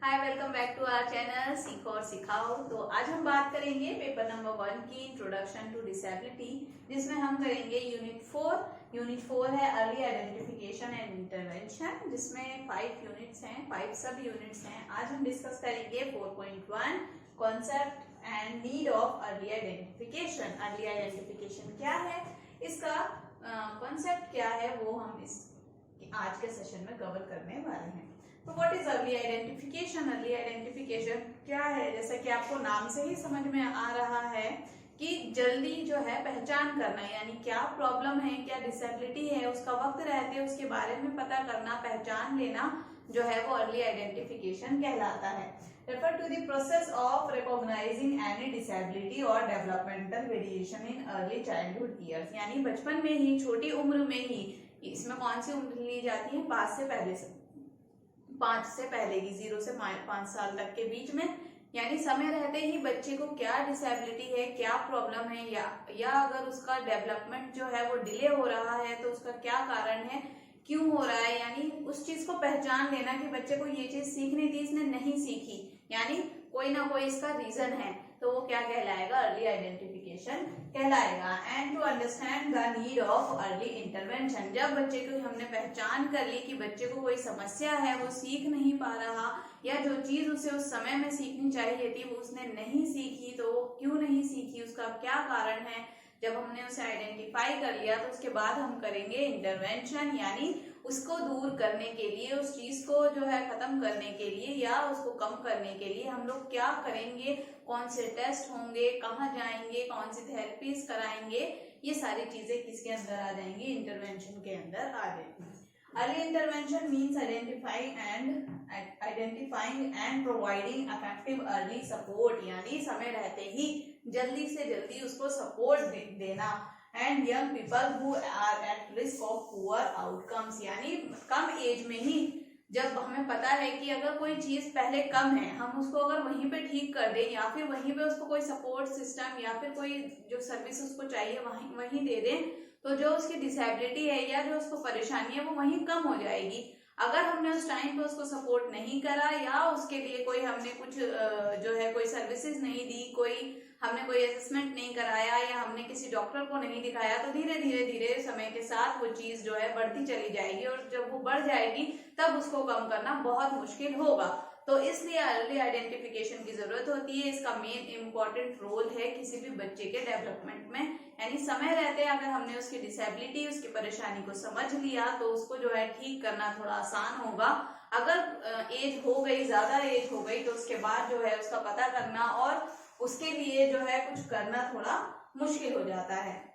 Hi, welcome back to our channel सीखो और सिखाओ। तो आज हम बात करेंगे पेपर नंबर 1 की इंट्रोडक्शन टू डिसेबिलिटी, जिसमें हम करेंगे यूनिट 4। यूनिट 4 है अर्ली आइडेंटिफिकेशन एंड इंटरवेंशन, जिसमें 5 यूनिट्स हैं, 5 सब यूनिट्स हैं। आज हम डिस्कस करेंगे 4.1 concept and need of early identification. Early identification क्या है, इसका कॉन्सेप्ट क्या है, वो हम इस आज के सेशन में कवर करने वाले हैं। तो what is early identification? Early identification क्या है? जैसा कि आपको नाम से ही समझ में आ रहा है कि जल्दी जो है पहचान करना, यानी क्या प्रॉब्लम है, क्या डिसेबिलिटी है, उसका वक्त रहते उसके बारे में पता करना, पहचान लेना जो है वो अर्ली आइडेंटिफिकेशन कहलाता है। Refer to the process of recognising any disability और developmental variation in early childhood years, यानी बचपन में ही, छोटी उम्र में ही। इसमें कौन सी उम्र ली जाती है? 5 से पहले की, 0 से 5 साल तक के बीच में, यानी समय रहते ही बच्चे को क्या डिसेबिलिटी है, क्या प्रॉब्लम है, या अगर उसका डेवलपमेंट जो है वो डिले हो रहा है तो उसका क्या कारण है, क्यों हो रहा है, यानी उस चीज को पहचान लेना कि बच्चे को ये चीज सीखनी थी, इसने नहीं सीखी, यानी कोई ना कोई इसका रीजन है, तो वो क्या कहलाएगा? अर्ली आइडेंटिफिकेशन कहलाएगा। And to understand the need of early intervention, जब बच्चे को हमने पहचान कर ली कि बच्चे को कोई समस्या है, वो सीख नहीं पा रहा, या जो चीज उसे उस समय में सीखनी चाहिए थी वो उसने नहीं सीखी, तो वो क्यों नहीं सीखी, उसका क्या कारण है, जब हमने उसे आइडेंटिफाई कर लिया तो उसके बाद हम करेंगे इंटरवेंशन, यानी उसको दूर करने के लिए, उस चीज को जो है खत्म करने के लिए या उसको कम करने के लिए हम लोग क्या करेंगे, कौन से टेस्ट होंगे, कहाँ जाएंगे, कौन सी थेरेपीज कराएंगे, ये सारी चीजें किसके अंदर आ जाएंगी? इंटरवेंशन के अंदर आ जाएंगी। Early intervention means identifying and providing effective early support, यानी समय रहते ही जल्दी से जल्दी उसको सपोर्ट देना। And young people who are at risk of poor outcomes, यानी कम एज में ही जब हमें पता है कि अगर कोई चीज पहले कम है, हम उसको अगर वहीं पे ठीक कर दें, या फिर वहीं पे उसको कोई सपोर्ट सिस्टम या फिर कोई जो सर्विस उसको चाहिए वहीं दे दें, तो जो उसकी डिसेबिलिटी है या जो उसको परेशानी है वो वहीं कम हो जाएगी। अगर हमने उस टाइम पे उसको सपोर्ट नहीं करा, या उसके लिए कोई हमने कुछ जो है कोई सर्विसेज नहीं दी, हमने कोई असेसमेंट नहीं कराया, या हमने किसी डॉक्टर को नहीं दिखाया, तो धीरे धीरे समय के साथ वो चीज जो है बढ़ती चली जाएगी, और जब वो बढ़ जाएगी तब उसको कम करना बहुत मुश्किल होगा। तो इसलिए अर्ली आइडेंटिफिकेशन की जरूरत होती है। इसका मेन इंपॉर्टेंट रोल है किसी भी बच्चे के डेवलपमेंट में, यानी समय रहते अगर हमने उसकी डिसेबिलिटी, उसकी परेशानी को समझ लिया तो उसको जो है ठीक करना थोड़ा आसान होगा। अगर एज हो गई, ज्यादा एज हो गई, तो उसके बाद जो है उसका पता करना और उसके लिए जो है कुछ करना थोड़ा मुश्किल हो जाता है।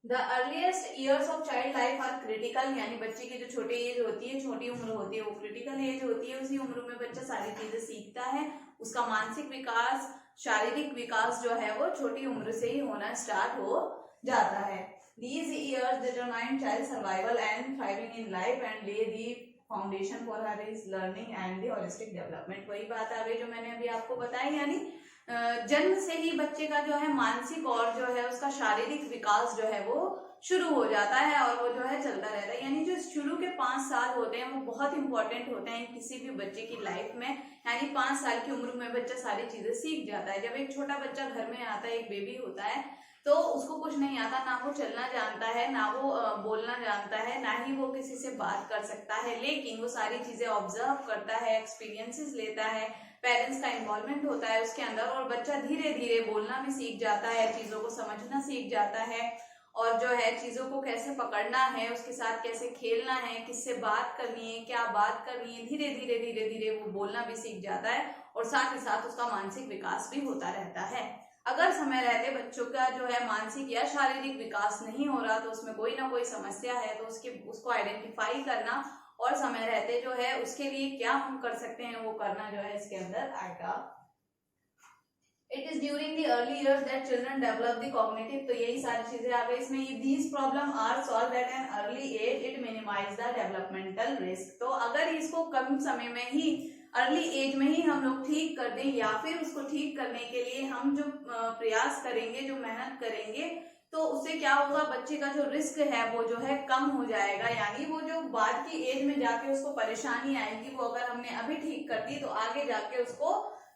The earliest years of child life are critical, यानी बच्चे की जो छोटी एज होती है, छोटी उम्र होती है, वो क्रिटिकल एज होती है। उसी उम्र में बच्चा सारी चीजें सीखता है। उसका मानसिक विकास, शारीरिक विकास जो है वो छोटी उम्र से ही होना स्टार्ट हो जाता है। These years determine child survival and thriving in life and lay the foundation for his learning and the holistic development। वही बात आ गई जो मैंने अभी आपको बताई, यानी जन्म से ही बच्चे का जो है मानसिक और जो है उसका शारीरिक विकास जो है वो शुरू हो जाता है, और वो जो है चलता रहता है। यानी जो शुरू के 5 साल होते हैं वो बहुत इंपॉर्टेंट होते हैं किसी भी बच्चे की लाइफ में। यानी 5 साल की उम्र में बच्चा सारी चीजें सीख जाता है। जब एक छोटा बच्चा घर में आता है, एक बेबी होता है, तो उसको कुछ नहीं आता, ना वो चलना जानता है, ना वो बोलना जानता है, ना ही वो किसी से बात कर सकता है, लेकिन वो सारी चीजें ऑब्जर्व करता है, एक्सपीरियंसेस लेता है, पेरेंट्स का इन्वॉल्वमेंट होता है उसके अंदर, और बच्चा धीरे धीरे बोलना भी सीख जाता है, चीजों को समझना सीख जाता है, और जो है चीजों को कैसे पकड़ना है, उसके साथ कैसे खेलना है, किससे बात करनी है, क्या बात करनी है, धीरे धीरे वो बोलना भी सीख जाता है, और साथ ही साथ उसका मानसिक विकास भी होता रहता है। अगर समय रहते बच्चों का जो है मानसिक या शारीरिक विकास नहीं हो रहा, तो उसमें कोई ना कोई समस्या है, तो उसको आइडेंटिफाई करना और समय रहते जो है उसके लिए क्या हम कर सकते हैं वो करना जो है इसके अंदर आएगा। It is during the early years that children develop the cognitive, तो यही सारी चीजें आ गई इसमें। If these problems are solved at an early age, it minimize the developmental risk। तो अगर इसको कम समय में ही, अर्ली एज में ही हम लोग ठीक कर दें, या फिर उसको ठीक करने के लिए हम जो प्रयास करेंगे, जो मेहनत करेंगे, तो उससे क्या होगा, बच्चे का जो रिस्क है वो जो है कम हो जाएगा, यानी वो जो बाद की एज में जाके उसको परेशानी आएगी वो अगर हमने अभी ठीक कर दी तो आगे जाके उसको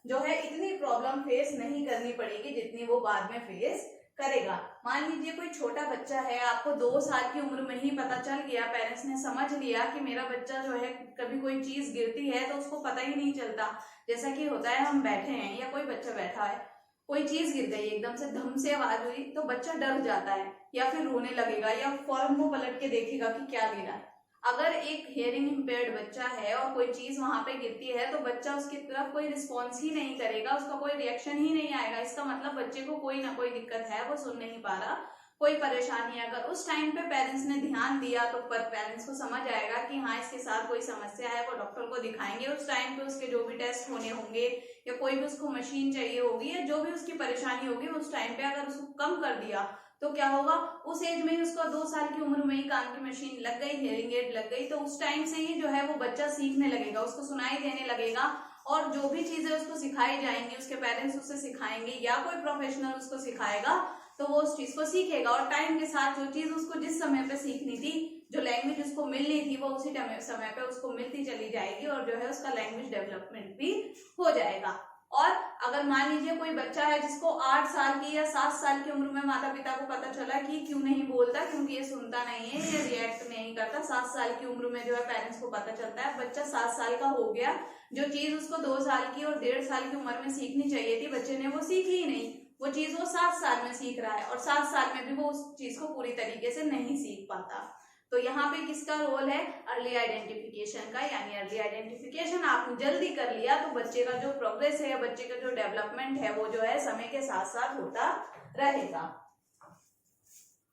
जो है इतनी प्रॉब्लम फेस नहीं करनी पड़ेगी जितनी वो बाद में फेस करेगा। मान लीजिए कोई छोटा बच्चा है, आपको 2 साल की उम्र में ही पता चल गया, पेरेंट्स ने समझ लिया कि मेरा बच्चा जो है कभी कोई चीज गिरती है तो उसको पता ही नहीं चलता। जैसा कि होता है, हम बैठे हैं या कोई बच्चा बैठा है, कोई चीज गिर गई, एकदम से धम से आवाज हुई तो बच्चा डर जाता है या फिर रोने लगेगा या फौरन वो पलट के देखेगा कि क्या गिरा है। अगर एक हियरिंग इम्पेयर्ड बच्चा है और कोई चीज वहां पे गिरती है तो बच्चा उसकी तरफ कोई रिस्पॉन्स ही नहीं करेगा, उसका कोई रिएक्शन ही नहीं आएगा। इसका मतलब बच्चे को कोई ना कोई दिक्कत है, वो सुन नहीं पा रहा, कोई परेशानी है। अगर उस टाइम पे पेरेंट्स ने ध्यान दिया तो पेरेंट्स को समझ आएगा कि हाँ इसके साथ कोई समस्या है, वो डॉक्टर को दिखाएंगे। उस टाइम पे उसके जो भी टेस्ट होने होंगे या कोई भी उसको मशीन चाहिए होगी या जो भी उसकी परेशानी होगी उस टाइम पे अगर उसको कम कर दिया तो क्या होगा, उस एज में ही उसको 2 साल की उम्र में ही कान की मशीन लग गई, हियरिंग एड लग गई, तो उस टाइम से ही जो है वो बच्चा सीखने लगेगा, उसको सुनाई देने लगेगा और जो भी चीजें उसको सिखाई जाएंगी, उसके पेरेंट्स उसे सिखाएंगे या कोई प्रोफेशनल उसको सिखाएगा तो वो उस चीज को सीखेगा। और टाइम के साथ जो चीज उसको जिस समय पे सीखनी थी, जो लैंग्वेज उसको मिलनी थी, वो उसी समय पे उसको मिलती चली जाएगी और जो है उसका लैंग्वेज डेवलपमेंट भी हो जाएगा। और अगर मान लीजिए कोई बच्चा है जिसको 8 साल की या 7 साल की उम्र में माता पिता को पता चला कि क्यों नहीं बोलता, क्योंकि ये सुनता नहीं है, ये रिएक्ट नहीं करता, 7 साल की उम्र में जो है पेरेंट्स को पता चलता है बच्चा 7 साल का हो गया, जो चीज उसको 2 साल की और 1.5 साल की उम्र में सीखनी चाहिए थी बच्चे ने वो सीखी ही नहीं, वो चीज वो 7 साल में सीख रहा है और 7 साल में भी वो उस चीज को पूरी तरीके से नहीं सीख पाता। तो यहाँ पे किसका रोल है, अर्ली आइडेंटिफिकेशन का, यानी अर्ली आइडेंटिफिकेशन आपने जल्दी कर लिया तो बच्चे का जो प्रोग्रेस है या बच्चे का जो डेवलपमेंट है वो जो है समय के साथ साथ होता रहेगा।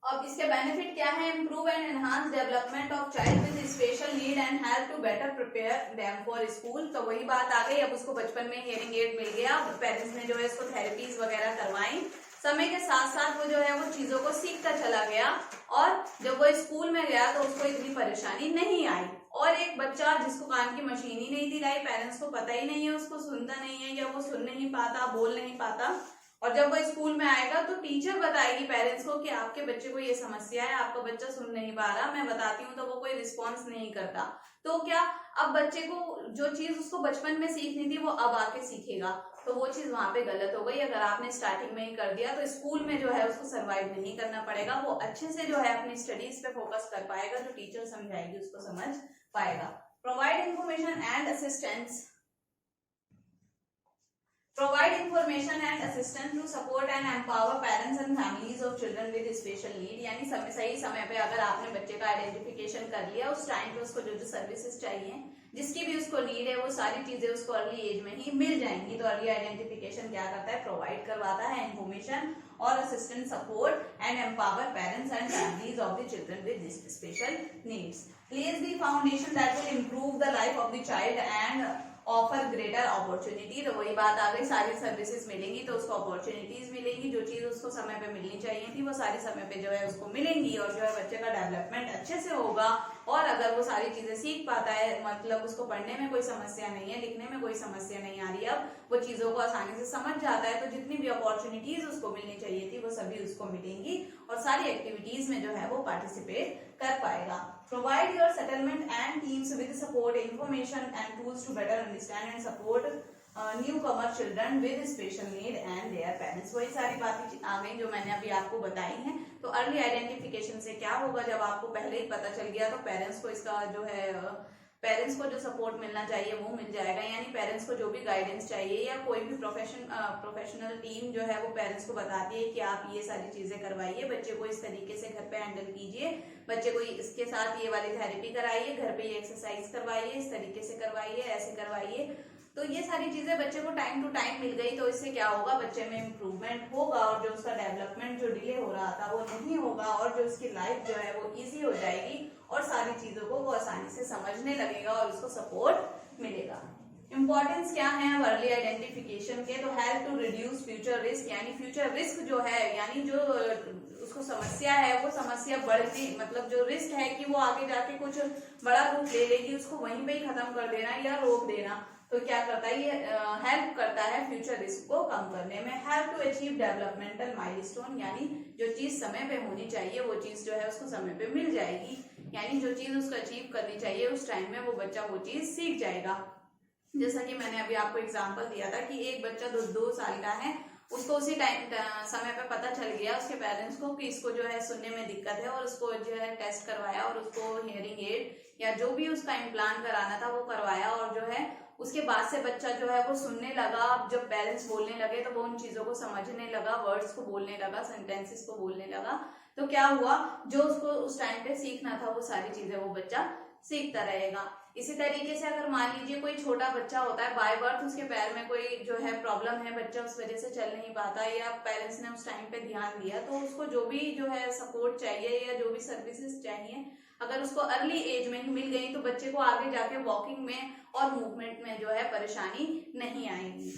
अब इसके बेनिफिट क्या है, improve and enhance development of child with special need and help to better prepare them for school. तो वही बात आ गई, अब उसको बचपन में हियरिंग एड मिल गया, पेरेंट्स ने जो है इसको थेरेपीज वगैरह करवाई, समय के साथ साथ वो जो है वो चीजों को सीखता चला गया और जब वो स्कूल में गया तो उसको इतनी परेशानी नहीं आई। और एक बच्चा जिसको कान की मशीन ही नहीं दिलाई, पेरेंट्स को पता ही नहीं है, उसको सुनता नहीं है या वो सुन नहीं पाता, बोल नहीं पाता, और जब वो स्कूल में आएगा तो टीचर बताएगी पेरेंट्स को कि आपके बच्चे को ये समस्या है, आपका बच्चा सुन नहीं पा रहा, मैं बताती हूँ तो वो कोई रिस्पॉन्स नहीं करता। तो क्या, अब बच्चे को जो चीज उसको बचपन में सीखनी थी वो अब आके सीखेगा, तो वो चीज वहां पे गलत हो गई। अगर आपने स्टार्टिंग में ही कर दिया तो स्कूल में जो है उसको सर्वाइव नहीं करना पड़ेगा, वो अच्छे से जो है अपनी स्टडीज पे फोकस कर पाएगा, जो टीचर समझाएगी उसको समझ पाएगा। Provide information and assistance, provide information and assistance to support and empower parents and families of children with special need, यानी सही समय पे अगर आपने बच्चे का आइडेंटिफिकेशन कर लिया, उस टाइम पे उसको जो जो सर्विसेज चाहिए, जिसकी भी उसको नीड है, वो सारी चीजें उसको अर्ली एज में ही मिल जाएंगी। तो अर्ली आइडेंटिफिकेशन क्या करता है, प्रोवाइड करवाता है इन्फॉर्मेशन और assistant support and empower parents and families of the children with special needs, lays the foundation that will improve the life of the child and offer greater opportunity. तो वही बात आ गई, सारी सर्विसेज मिलेंगी तो उसको अपॉर्चुनिटीज मिलेंगी, जो चीज उसको समय पे मिलनी चाहिए थी वो सारी समय पे जो है उसको मिलेंगी और जो है बच्चे का डेवलपमेंट अच्छे से होगा। और अगर वो सारी चीजें सीख पाता है, मतलब उसको पढ़ने में कोई समस्या नहीं है, लिखने में कोई समस्या नहीं आ रही, अब वो चीजों को आसानी से समझ जाता है, तो जितनी भी अपॉर्चुनिटीज उसको मिलनी चाहिए थी वो सभी उसको मिलेंगी और सारी एक्टिविटीज में जो है वो पार्टिसिपेट कर पाएगा। Provide your settlement and teams with support, information and tools to better understand and support newcomer children with special need and their parents। वही सारी बातें आ गई जो मैंने अभी आपको बताई हैं। तो अर्ली आइडेंटिफिकेशन से क्या होगा, जब आपको पहले ही पता चल गया तो पेरेंट्स को इसका जो है पेरेंट्स को जो सपोर्ट मिलना चाहिए वो मिल जाएगा, यानी पेरेंट्स को जो भी गाइडेंस चाहिए या कोई भी प्रोफेशनल टीम जो है वो पेरेंट्स को बताती है कि आप ये सारी चीजें करवाइए, बच्चे को इस तरीके से घर पे हैंडल कीजिए, बच्चे को इसके साथ ये वाली थेरेपी कराइए, घर पे ये एक्सरसाइज करवाइए, इस तरीके से करवाइए, ऐसे करवाइए। तो ये सारी चीजें बच्चे को टाइम टू टाइम मिल गई तो इससे क्या होगा, बच्चे में इम्प्रूवमेंट होगा और जो उसका डेवलपमेंट जो डिले हो रहा था वो नहीं होगा और जो उसकी लाइफ जो है वो इजी हो जाएगी और सारी चीजों को वो आसानी से समझने लगेगा और उसको सपोर्ट मिलेगा। इम्पोर्टेंस क्या है अब अर्ली आइडेंटिफिकेशन के, तो help to reduce future risk, यानी फ्यूचर रिस्क जो है, यानी जो उसको समस्या है वो समस्या बढ़ती, मतलब जो रिस्क है कि वो आगे जाके कुछ बड़ा रूप ले लेगी, उसको वहीं पे ही खत्म कर देना या रोक देना। तो क्या करता है ये, हेल्प करता है फ्यूचर रिस्क को कम करने में। Help to achieve developmental milestone, यानी जो चीज समय पे होनी चाहिए वो चीज जो है उसको समय पे मिल जाएगी, यानी जो चीज उसको अचीव करनी चाहिए उस टाइम में वो बच्चा वो चीज सीख जाएगा। जैसा कि मैंने अभी आपको एग्जांपल दिया था कि एक बच्चा 2 साल का है, उसको उसी टाइम समय पे पता चल गया उसके पेरेंट्स को कि इसको जो है सुनने में दिक्कत है, और उसको जो है टेस्ट करवाया और उसको हियरिंग एड या जो भी उसका इम्प्लांट कराना था वो करवाया, और जो है उसके बाद से बच्चा जो है वो सुनने लगा। जब पेरेंट्स बोलने लगे तो वो उन चीजों को समझने लगा, वर्ड्स को बोलने लगा, सेंटेंसेस को बोलने लगा। तो क्या हुआ, जो उसको उस टाइम पे सीखना था वो सारी चीजें वो बच्चा सीखता रहेगा। इसी तरीके से अगर मान लीजिए कोई छोटा बच्चा होता है, बाय बर्थ उसके पैर में कोई जो है प्रॉब्लम है, बच्चा उस वजह से चल नहीं पाता, या पेरेंट्स ने उस टाइम पे ध्यान दिया, तो उसको जो भी जो है सपोर्ट चाहिए या जो भी सर्विसेज चाहिए अगर उसको अर्ली एज में ही मिल गई तो बच्चे को आगे जाके वॉकिंग में और मूवमेंट में जो है परेशानी नहीं आएगी।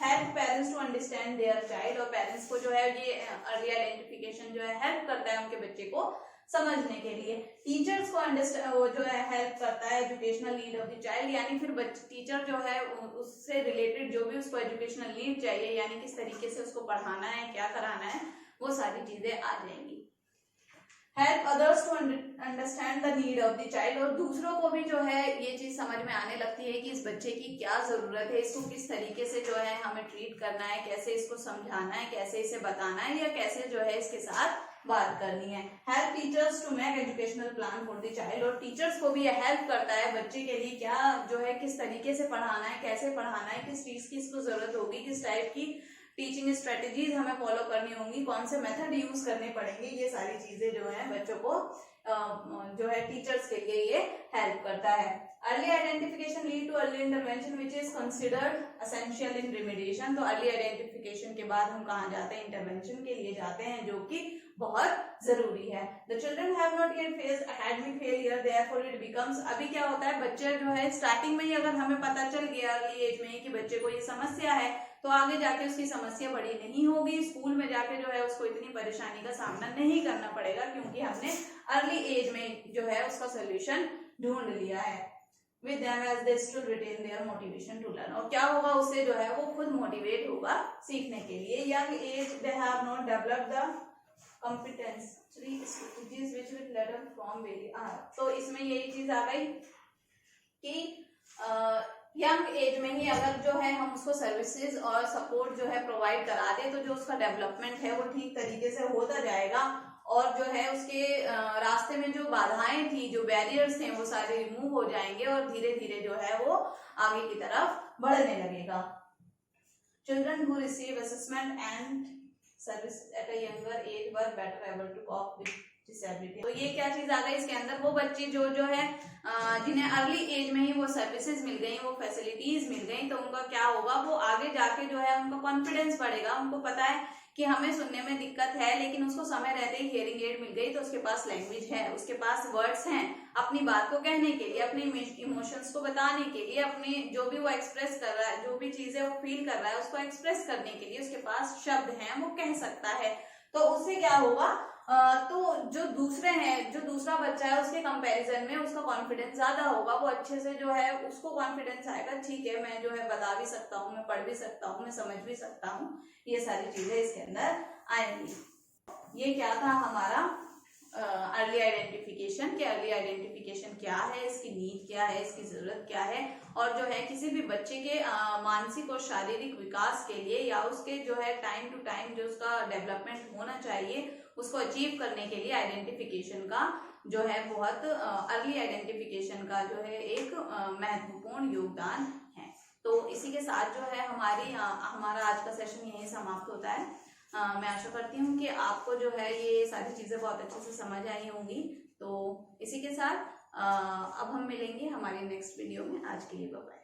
Help parents to understand their child, और पेरेंट्स को जो है ये अर्ली आइडेंटिफिकेशन जो है हेल्प करता है उनके बच्चे को समझने के लिए। टीचर्स को अंडरस्टैंड वो जो है हेल्प करता है educational need of the child, यानी फिर टीचर जो है उससे रिलेटेड जो भी उसको एजुकेशनल नीड चाहिए, यानी किस तरीके से उसको पढ़ाना है, क्या कराना है, वो सारी चीजें आ जाएंगी। Help others to understand the need of the child, और दूसरों को भी जो है ये चीज समझ में आने लगती है कि इस बच्चे की क्या जरूरत है, इसको किस तरीके से जो है हमें ट्रीट करना है, कैसे इसको समझाना है, कैसे इसे बताना है, या कैसे जो है इसके साथ बात करनी है। Help teachers to make educational plan for the child, और टीचर्स को भी यह हेल्प करता है बच्चे के लिए क्या जो है किस तरीके से पढ़ाना है, कैसे पढ़ाना है, किस चीज की इसको जरूरत होगी, किस टाइप की टीचिंग स्ट्रेटेजीज हमें फॉलो करनी होंगी, कौन से मेथड यूज करने पड़ेंगे, ये सारी चीजें जो है बच्चों को जो है टीचर्स के लिए ये हेल्प करता है। Early identification lead too early intervention which is considered essential in remediation, तो अर्ली आइडेंटिफिकेशन के बाद हम कहाँ जाते हैं, इंटरवेंशन के लिए जाते हैं, जो कि बहुत जरूरी है। The children have not yet faced academic failure, therefore it becomes, अभी क्या होता है बच्चे जो है स्टार्टिंग में ही अगर हमें पता चल गया अर्ली एज में कि बच्चे को ये समस्या है, तो आगे जाके उसकी समस्या बड़ी नहीं होगी, स्कूल में जाके जो है उसको इतनी परेशानी का सामना नहीं करना पड़ेगा, क्योंकि हमने अर्ली एज में जो है उसका सोल्यूशन ढूंढ लिया है। With them as they still retain their motivation to learn, और क्या होगा उससे जो है वो खुद मोटिवेट होगा सीखने के लिए। Young age they have not developed the competence strategies which will let them from where they are, तो इसमें यही चीज आ गई कि यंग एज में ही अगर जो है हम उसको सर्विसेज और सपोर्ट जो है प्रोवाइड करा दे तो जो उसका डेवलपमेंट है वो ठीक तरीके से होता जाएगा, और जो है उसके रास्ते में जो बाधाएं थी, जो बैरियर्स थे, वो सारे रिमूव हो जाएंगे और धीरे धीरे जो है वो आगे की तरफ बढ़ने लगेगा। Children who receive assessment and service at a younger age were better able to cope with disability, तो ये क्या चीज आ गई इसके अंदर, वो बच्चे जो है जिन्हें अर्ली एज में ही वो सर्विसेज मिल गई, वो फैसिलिटीज मिल गई, तो उनका क्या होगा, वो आगे जाके जो है उनका कॉन्फिडेंस बढ़ेगा, उनको पता है कि हमें सुनने में दिक्कत है, लेकिन उसको समय रहते ही हियरिंग एड मिल गई, तो उसके पास लैंग्वेज है, उसके पास वर्ड्स हैं अपनी बात को कहने के लिए, अपने इमोशंस को बताने के लिए, अपने जो भी वो एक्सप्रेस कर रहा है, जो भी चीजें वो फील कर रहा है उसको एक्सप्रेस करने के लिए उसके पास शब्द हैं, वो कह सकता है। तो उससे क्या होगा, तो जो दूसरे हैं, जो दूसरा बच्चा है उसके कंपैरिजन में उसका कॉन्फिडेंस ज्यादा होगा, वो अच्छे से जो है उसको कॉन्फिडेंस आएगा, ठीक है मैं जो है बता भी सकता हूँ, मैं पढ़ भी सकता हूँ, मैं समझ भी सकता हूँ, ये सारी चीजें इसके अंदर आएंगी। ये क्या था हमारा अर्ली आइडेंटिफिकेशन, कि अर्ली आइडेंटिफिकेशन क्या है, इसकी नीड क्या है, इसकी जरूरत क्या है, और जो है किसी भी बच्चे के मानसिक और शारीरिक विकास के लिए या उसके जो है टाइम टू टाइम जो उसका डेवलपमेंट होना चाहिए उसको अचीव करने के लिए आइडेंटिफिकेशन का जो है बहुत अर्ली आइडेंटिफिकेशन का जो है एक महत्वपूर्ण योगदान है। तो इसी के साथ जो है हमारा आज का सेशन यहीं समाप्त होता है। मैं आशा करती हूँ कि आपको जो है ये सारी चीजें बहुत अच्छे से समझ आई होंगी। तो इसी के साथ अब हम मिलेंगे हमारी नेक्स्ट वीडियो में। आज के लिए बाय बाय।